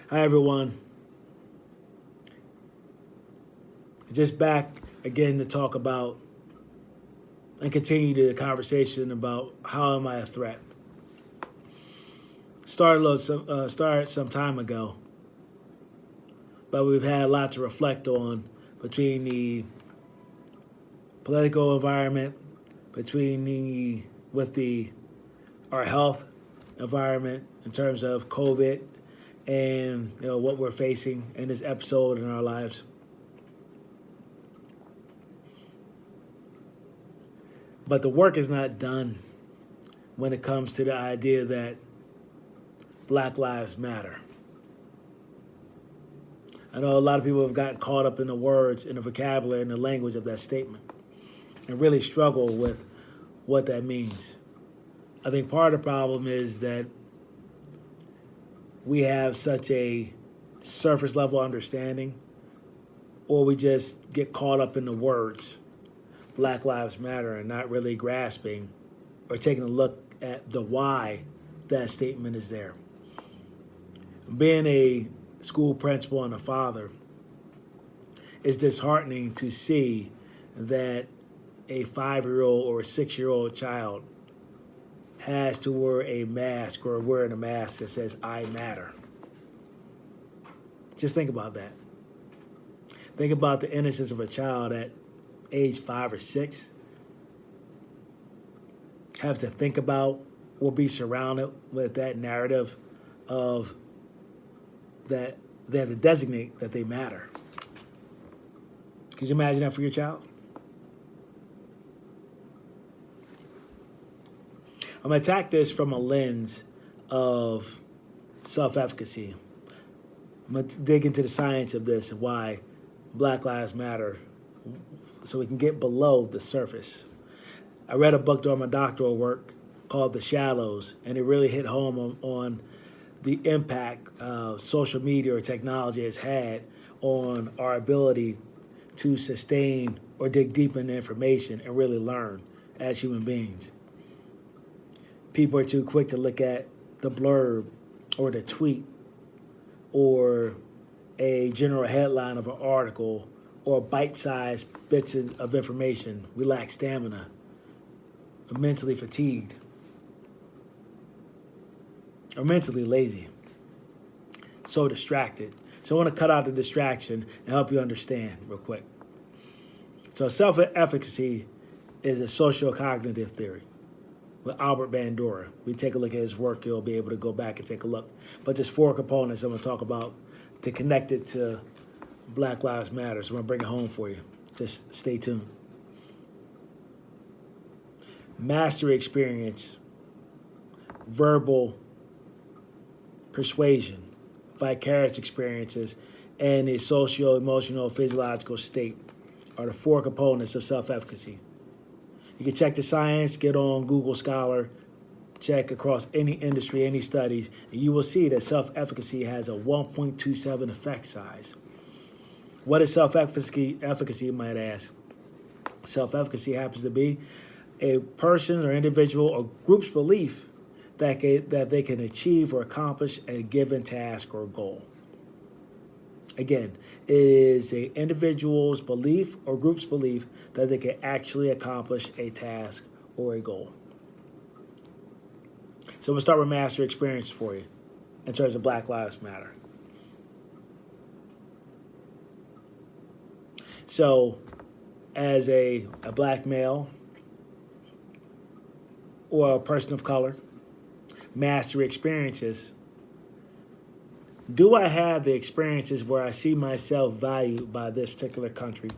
Hi, everyone. Just back again to talk about and continue the conversation about how am I a threat. Started some time ago, but we've had a lot to reflect on between the political environment, with our health environment in terms of COVID and what we're facing in this episode in our lives. But the work is not done when it comes to the idea that Black Lives Matter. I know a lot of people have gotten caught up in the words and the vocabulary and the language of that statement and really struggle with what that means. I think part of the problem is that we have such a surface level understanding, or we just get caught up in the words Black Lives Matter and not really grasping or taking a look at the why that statement is there. Being a school principal and a father, it's disheartening to see that a 5-year-old or a 6-year-old child has to wear a mask or wearing a mask that says, I matter. Just think about that. Think about the innocence of a child at age 5 or 6. Have to think about or be surrounded with that narrative of that they have to designate that they matter. Could you imagine that for your child? I'm going to attack this from a lens of self-efficacy. I'm going to dig into the science of this and why Black Lives Matter so we can get below the surface. I read a book during my doctoral work called The Shallows, and it really hit home on the impact social media or technology has had on our ability to sustain or dig deep into information and really learn as human beings. People are too quick to look at the blurb or the tweet or a general headline of an article or bite-sized bits of information. We lack stamina. We're mentally fatigued. Or mentally lazy. So distracted. So I want to cut out the distraction and help you understand real quick. So self-efficacy is a socio-cognitive theory with Albert Bandura. We take a look at his work, you'll be able to go back and take a look. But there's 4 components I'm going to talk about to connect it to Black Lives Matter. So I'm going to bring it home for you. Just stay tuned. Mastery experience, verbal persuasion, vicarious experiences, and a socio-emotional physiological state are the 4 components of self-efficacy. You can check the science, get on Google Scholar, check across any industry, any studies, and you will see that self-efficacy has a 1.27 effect size. What is self-efficacy, you might ask? Self-efficacy happens to be a person or individual or group's belief that they can achieve or accomplish a given task or goal. Again, it is an individual's belief or group's belief that they can actually accomplish a task or a goal. So we'll start with mastery experience for you in terms of Black Lives Matter. So as a black male or a person of color, mastery experiences, do I have the experiences where I see myself valued by this particular country,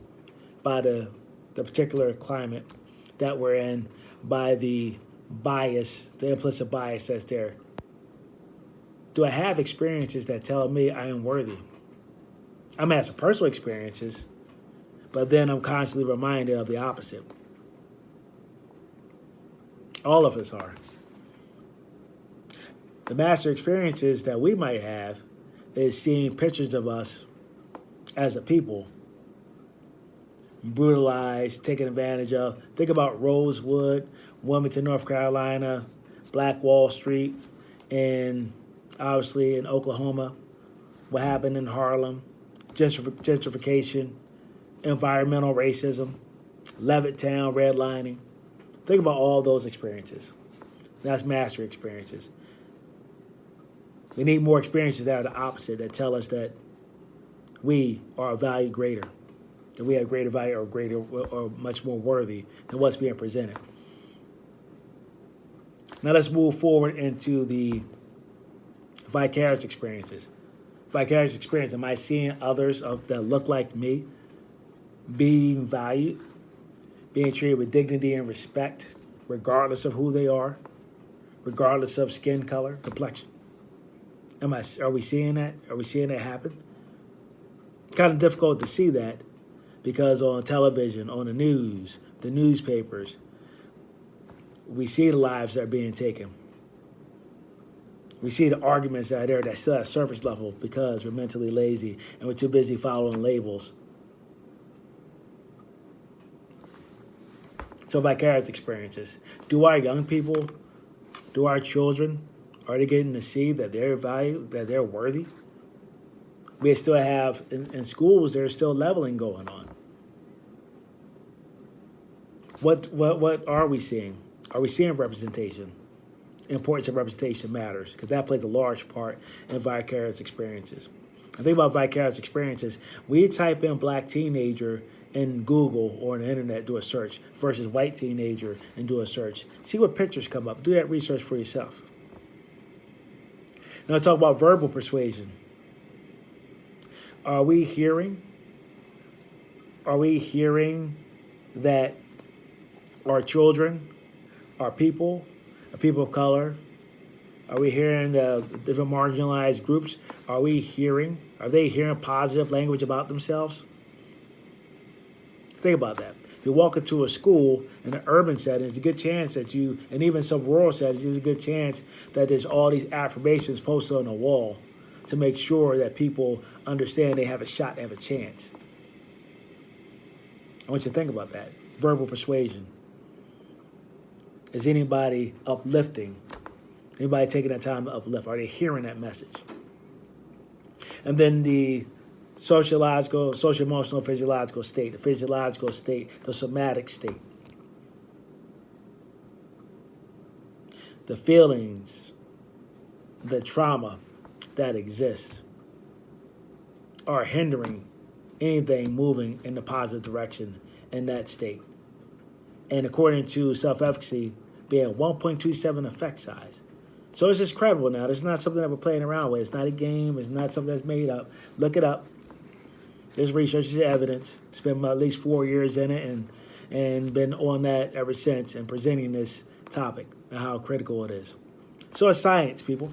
by the particular climate that we're in, by the bias, the implicit bias that's there? Do I have experiences that tell me I am worthy? I may have some personal experiences, but then I'm constantly reminded of the opposite. All of us are. The master experiences that we might have is seeing pictures of us as a people brutalized, taken advantage of. Think about Rosewood, Wilmington, North Carolina, Black Wall Street, and obviously in Oklahoma, what happened in Harlem, gentrification, environmental racism, Levittown, redlining. Think about all those experiences. That's mastery experiences. We need more experiences that are the opposite, that tell us that we are a value greater, that we have greater value or much more worthy than what's being presented. Now let's move forward into the vicarious experiences. Vicarious experience, am I seeing others that look like me being valued, being treated with dignity and respect, regardless of who they are, regardless of skin color, complexion? Are we seeing that? Are we seeing that happen? It's kind of difficult to see that because on television, on the news, the newspapers, we see the lives that are being taken. We see the arguments that are there that still at surface level because we're mentally lazy and we're too busy following labels. So vicarious experiences. Do our young people, do our children, are they getting to see that they're valued, that they're worthy? We still have, in schools, there's still leveling going on. What are we seeing? Are we seeing representation? Importance of representation matters because that plays a large part in vicarious experiences. I think about vicarious experiences. We type in black teenager in Google or on the internet, do a search, versus white teenager and do a search. See what pictures come up. Do that research for yourself. Now I talk about verbal persuasion. Are we hearing that our children, our people of color, are we hearing the different marginalized groups? Are they hearing positive language about themselves? Think about that. If you walk into a school in an urban setting, there's a good chance that and even some rural settings, there's a good chance that there's all these affirmations posted on the wall to make sure that people understand they have a shot, they have a chance. I want you to think about that. Verbal persuasion. Is anybody uplifting? Anybody taking that time to uplift? Are they hearing that message? And then the sociological, socio-emotional, physiological state, the somatic state. The feelings, the trauma that exists are hindering anything moving in the positive direction in that state. And according to Self-Efficacy, being 1.27 effect size. So it's just credible now. This is not something that we're playing around with. It's not a game. It's not something that's made up. Look it up. There's research, there's evidence. It's been at least 4 years in it and been on that ever since and presenting this topic and how critical it is. So it's science, people.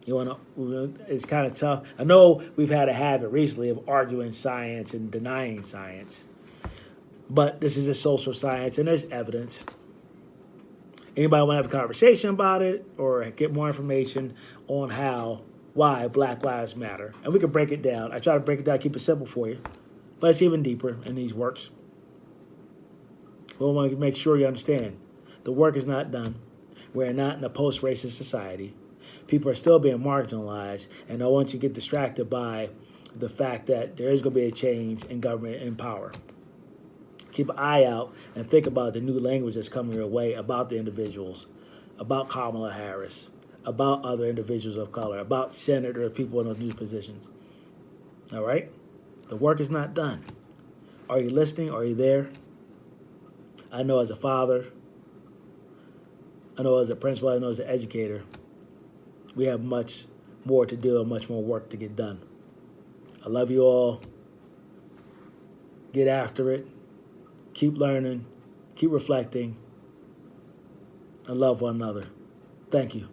It's kind of tough. I know we've had a habit recently of arguing science and denying science. But this is just social science, and there's evidence. Anybody want to have a conversation about it or get more information on why Black Lives Matter? And we can break it down. I try to break it down, keep it simple for you. But it's even deeper in these works. We want to make sure you understand. The work is not done. We're not in a post-racist society. People are still being marginalized, and I don't want you to get distracted by the fact that there is going to be a change in government and power. Keep an eye out and think about the new language that's coming your way about the individuals, about Kamala Harris, about other individuals of color, about senators, people in those new positions. All right? The work is not done. Are you listening? Are you there? I know as a father, I know as a principal, I know as an educator, we have much more to do and much more work to get done. I love you all. Get after it. Keep learning, keep reflecting, and love one another. Thank you.